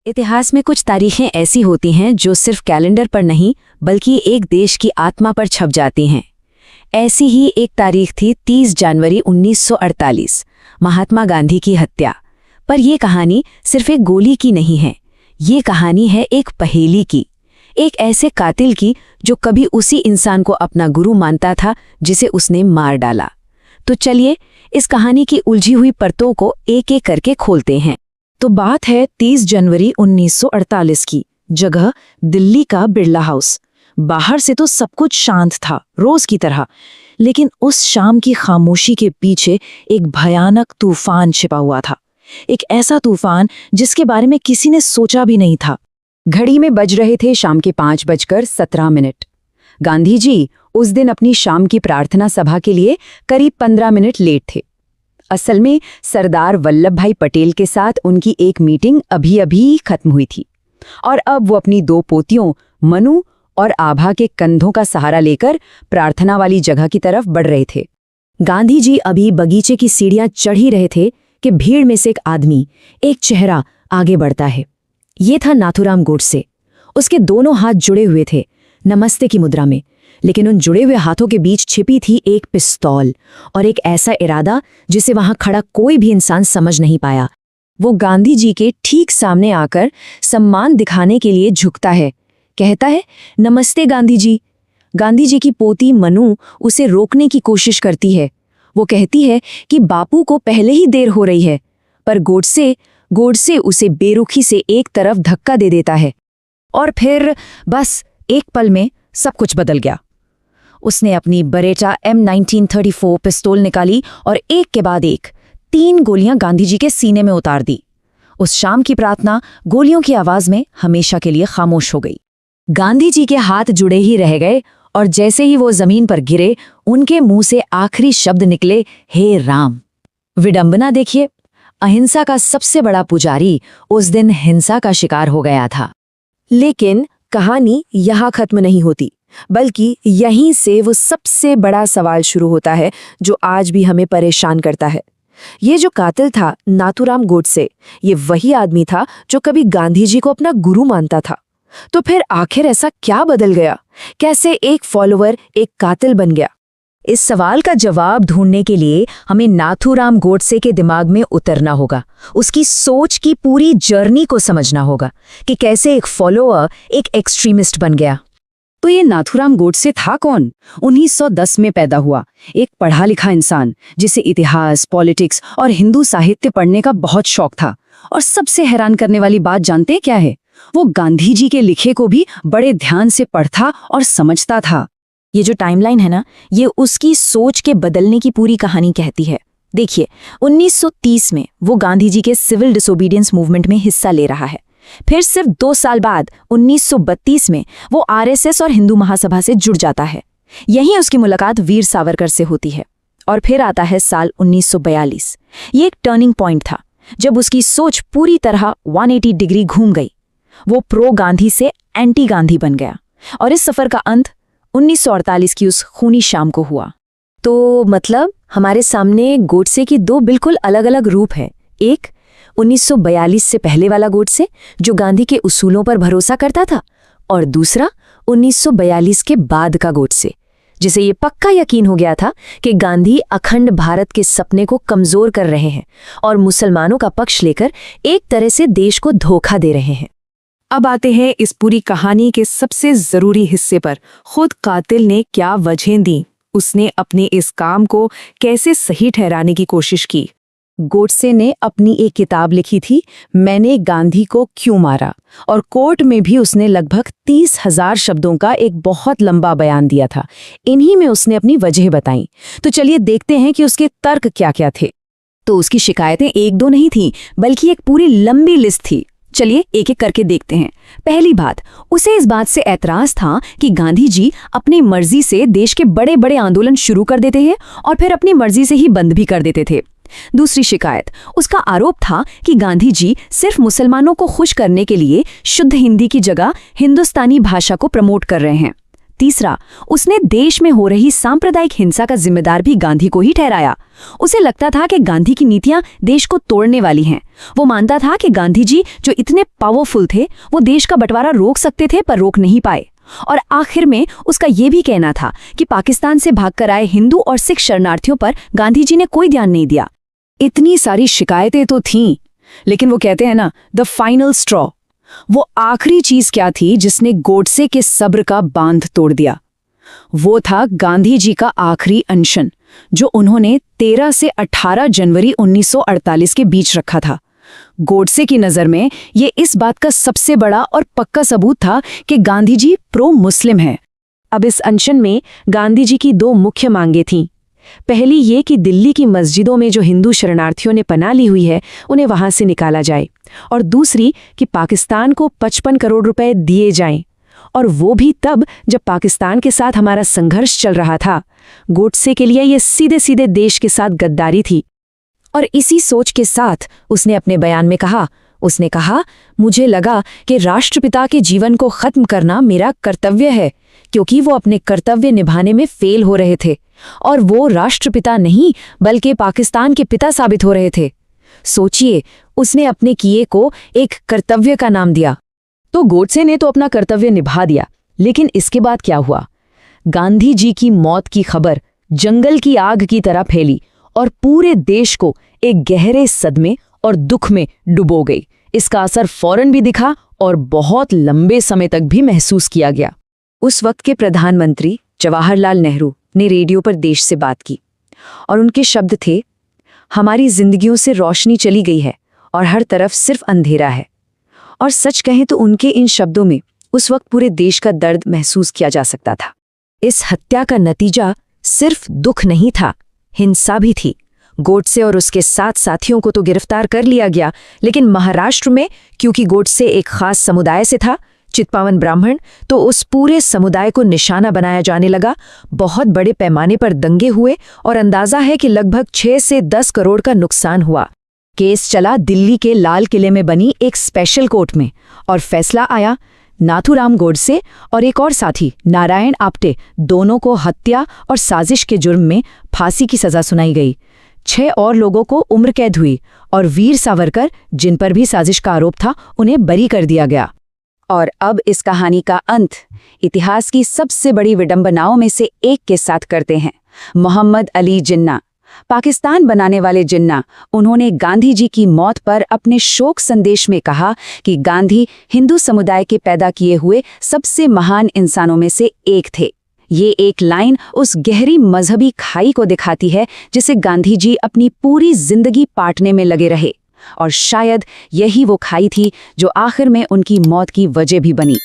इतिहास में कुछ तारीखें ऐसी होती हैं जो सिर्फ कैलेंडर पर नहीं बल्कि एक देश की आत्मा पर छप जाती हैं। ऐसी ही एक तारीख थी 30 जनवरी 1948, महात्मा गांधी की हत्या। पर यह कहानी सिर्फ एक गोली की नहीं है, ये कहानी है एक पहेली की, एक ऐसे कातिल की जो कभी उसी इंसान को अपना गुरु मानता था जिसे उसने मार डाला। तो चलिए इस कहानी की उलझी हुई परतों को एक एक करके खोलते हैं। तो बात है 30 जनवरी 1948 की। जगह दिल्ली का बिरला हाउस। बाहर से तो सब कुछ शांत था, रोज की तरह, लेकिन उस शाम की खामोशी के पीछे एक भयानक तूफान छिपा हुआ था। एक ऐसा तूफान जिसके बारे में किसी ने सोचा भी नहीं था। घड़ी में बज रहे थे शाम के 5:17। गांधी जी उस दिन अपनी शाम की प्रार्थना सभा के लिए करीब 15 मिनट लेट थे। असल में सरदार वल्लभ भाई पटेल के साथ उनकी एक मीटिंग अभी अभी खत्म हुई थी और अब वो अपनी दो पोतियों मनु और आभा के कंधों का सहारा लेकर प्रार्थना वाली जगह की तरफ बढ़ रहे थे। गांधी जी अभी बगीचे की सीढ़ियां चढ़ ही रहे थे कि भीड़ में से एक आदमी, एक चेहरा आगे बढ़ता है। ये था नाथूराम गोडसे। उसके दोनों हाथ जुड़े हुए थे नमस्ते की मुद्रा में, लेकिन उन जुड़े हुए हाथों के बीच छिपी थी एक पिस्तौल और एक ऐसा इरादा जिसे वहां खड़ा कोई भी इंसान समझ नहीं पाया। वो गांधी जी के ठीक सामने आकर सम्मान दिखाने के लिए झुकता है, कहता है, नमस्ते गांधी जी। गांधी जी की पोती मनु उसे रोकने की कोशिश करती है। वो कहती है कि बापू को पहले ही देर हो रही है, पर गोडसे उसे बेरुखी से एक तरफ धक्का दे देता है। और फिर बस एक पल में सब कुछ बदल गया। उसने अपनी बरेटा M1934 पिस्तौल निकाली और एक के बाद एक 3 गोलियां गांधी जी के सीने में उतार दी। उस शाम की प्रार्थना गोलियों की आवाज में हमेशा के लिए खामोश हो गई। गांधी जी के हाथ जुड़े ही रह गए और जैसे ही वो जमीन पर गिरे, उनके मुंह से आखिरी शब्द निकले, हे राम। विडंबना देखिए, अहिंसा का सबसे बड़ा पुजारी उस दिन हिंसा का शिकार हो गया था। लेकिन कहानी यहाँ खत्म नहीं होती, बल्कि यहीं से वो सबसे बड़ा सवाल शुरू होता है जो आज भी हमें परेशान करता है। ये जो कातिल था नाथूराम गोडसे, ये वही आदमी था जो कभी गांधी जी को अपना गुरु मानता था। तो फिर आखिर ऐसा क्या बदल गया? कैसे एक फॉलोअर एक कातिल बन गया? इस सवाल का जवाब ढूंढने के लिए हमें नाथूराम गोडसे के दिमाग में उतरना होगा, उसकी सोच की पूरी जर्नी को समझना होगा कि कैसे एक फॉलोअर एक एक्सट्रीमिस्ट बन गया। तो ये नाथूराम गोडसे था कौन? 1910 में पैदा हुआ एक पढ़ा लिखा इंसान जिसे इतिहास, पॉलिटिक्स और हिंदू साहित्य पढ़ने का बहुत शौक था। और सबसे हैरान करने वाली बात जानते हैं क्या है? वो गांधी जी के लिखे को भी बड़े ध्यान से पढ़ता और समझता था। ये जो टाइमलाइन है ना, ये उसकी सोच के बदलने की पूरी कहानी कहती है। देखिए, 1930 में वो गांधी जी के सिविल डिसोबीडियंस मूवमेंट में हिस्सा ले रहा है। फिर सिर्फ 2 साल बाद 1932 में वो आरएसएस और हिंदू महासभा से जुड़ जाता है। यहीं उसकी मुलाकात वीर सावरकर से होती है। और फिर आता है साल 1942। ये एक टर्निंग पॉइंट था जब उसकी सोच पूरी तरह 180 डिग्री घूम गई। वो प्रो गांधी से एंटी गांधी बन गया और इस सफर का अंत 1948 की उस खूनी शाम को हुआ। तो मतलब हमारे सामने गोडसे की 2 बिल्कुल अलग अलग रूप हैं। एक 1942 से पहले वाला गोडसे जो गांधी के उसूलों पर भरोसा करता था, और दूसरा 1942 के बाद का गोडसे जिसे ये पक्का यकीन हो गया था कि गांधी अखंड भारत के सपने को कमजोर कर रहे हैं और मुसलमानों का पक्ष लेकर एक तरह से देश को धोखा दे रहे हैं। अब आते हैं इस पूरी कहानी के सबसे जरूरी हिस्से पर। खुद कातिल ने क्या वजहें दी, उसने अपने इस काम को कैसे सही ठहराने की कोशिश की। गोडसे ने अपनी एक किताब लिखी थी, मैंने गांधी को क्यों मारा, और कोर्ट में भी उसने लगभग 30,000 शब्दों का एक बहुत लंबा बयान दिया था। इन्हीं में उसने अपनी वजह बताई। तो चलिए देखते हैं कि उसके तर्क क्या क्या थे। तो उसकी शिकायतें 1-2 नहीं थीं, बल्कि एक पूरी लंबी लिस्ट थी। चलिए एक एक करके देखते हैं। पहली बात, उसे इस बात से ऐतराज था कि गांधी जी अपनी मर्जी से देश के बड़े बड़े आंदोलन शुरू कर देते हैं और फिर अपनी मर्जी से ही बंद भी कर देते थे। दूसरी शिकायत, उसका आरोप था कि गांधी जी सिर्फ मुसलमानों को खुश करने के लिए शुद्ध हिंदी की जगह हिंदुस्तानी भाषा को प्रमोट कर रहे हैं। तीसरा, उसने देश में हो रही सांप्रदायिक हिंसा का जिम्मेदार भी गांधी को ही ठहराया। उसे लगता था कि गांधी की नीतियां देश को तोड़ने वाली हैं। वो मानता था कि गांधी जी जो इतने पावरफुल थे, वो देश का बंटवारा रोक सकते थे पर रोक नहीं पाए। और आखिर में उसका ये भी कहना था कि पाकिस्तान से भागकर आए हिंदू और सिख शरणार्थियों पर गांधी जी ने कोई ध्यान नहीं दिया। इतनी सारी शिकायतें तो थीं, लेकिन वो कहते हैं ना, द फाइनल स्ट्रॉ, वो आखिरी चीज क्या थी जिसने गोडसे के सब्र का बांध तोड़ दिया? वो था गांधी जी का आखिरी अनशन, जो उन्होंने 13 से 18 जनवरी 1948 के बीच रखा था। गोडसे की नज़र में ये इस बात का सबसे बड़ा और पक्का सबूत था कि गांधी जी प्रो मुस्लिम हैं। अब इस अनशन में गांधी जी की 2 मुख्य मांगें थीं। पहली ये कि दिल्ली की मस्जिदों में जो हिंदू शरणार्थियों ने पनाह ली हुई है, उन्हें वहां से निकाला जाए, और दूसरी कि पाकिस्तान को 55 करोड़ रुपए दिए जाएं, और वो भी तब जब पाकिस्तान के साथ हमारा संघर्ष चल रहा था। गोडसे के लिए ये सीधे सीधे देश के साथ गद्दारी थी। और इसी सोच के साथ उसने अपने बयान में कहा, मुझे लगा कि राष्ट्रपिता के जीवन को खत्म करना मेरा कर्तव्य है, क्योंकि वो अपने कर्तव्य निभाने में फेल हो रहे थे, और वो राष्ट्रपिता नहीं बल्कि पाकिस्तान के पिता साबित हो रहे थे। सोचिए, उसने अपने किए को एक कर्तव्य का नाम दिया। तो गोडसे ने तो अपना कर्तव्य निभा दिया, लेकिन इसके बाद क्या हुआ? गांधी जी की मौत की खबर जंगल की आग की तरह फैली और पूरे देश को एक गहरे सदमे और दुख में डुबो गई। इसका असर फौरन भी दिखा और बहुत लंबे समय तक भी महसूस किया गया। उस वक्त के प्रधानमंत्री जवाहरलाल नेहरू ने रेडियो पर देश से बात की, और उनके शब्द थे, हमारी जिंदगियों से रोशनी चली गई है और हर तरफ सिर्फ अंधेरा है। और सच कहें तो उनके इन शब्दों में उस वक्त पूरे देश का दर्द महसूस किया जा सकता था। इस हत्या का नतीजा सिर्फ दुख नहीं था, हिंसा भी थी। गोडसे और उसके 7 साथियों को तो गिरफ्तार कर लिया गया, लेकिन महाराष्ट्र में, क्योंकि गोडसे एक खास समुदाय से था, चित्पावन ब्राह्मण, तो उस पूरे समुदाय को निशाना बनाया जाने लगा। बहुत बड़े पैमाने पर दंगे हुए और अंदाजा है कि लगभग 6 से 10 करोड़ का नुकसान हुआ। केस चला दिल्ली के लाल किले में बनी एक स्पेशल कोर्ट में, और फैसला आया। नाथूराम गोडसे और एक और साथी नारायण आप्टे, दोनों को हत्या और साजिश के जुर्म में फांसी की सजा सुनाई गई। 6 और लोगों को उम्र कैद हुई, और वीर सावरकर, जिन पर भी साजिश का आरोप था, उन्हें बरी कर दिया गया। और अब इस कहानी का अंत इतिहास की सबसे बड़ी विडंबनाओं में से एक के साथ करते हैं। मोहम्मद अली जिन्ना, पाकिस्तान बनाने वाले जिन्ना, उन्होंने गांधी जी की मौत पर अपने शोक संदेश में कहा कि गांधी हिंदू समुदाय के पैदा किए हुए सबसे महान इंसानों में से एक थे। ये एक लाइन उस गहरी मजहबी खाई को दिखाती है जिसे गांधी जी अपनी पूरी जिंदगी पाटने में लगे रहे, और शायद यही वो खाई थी जो आखिर में उनकी मौत की वजह भी बनी।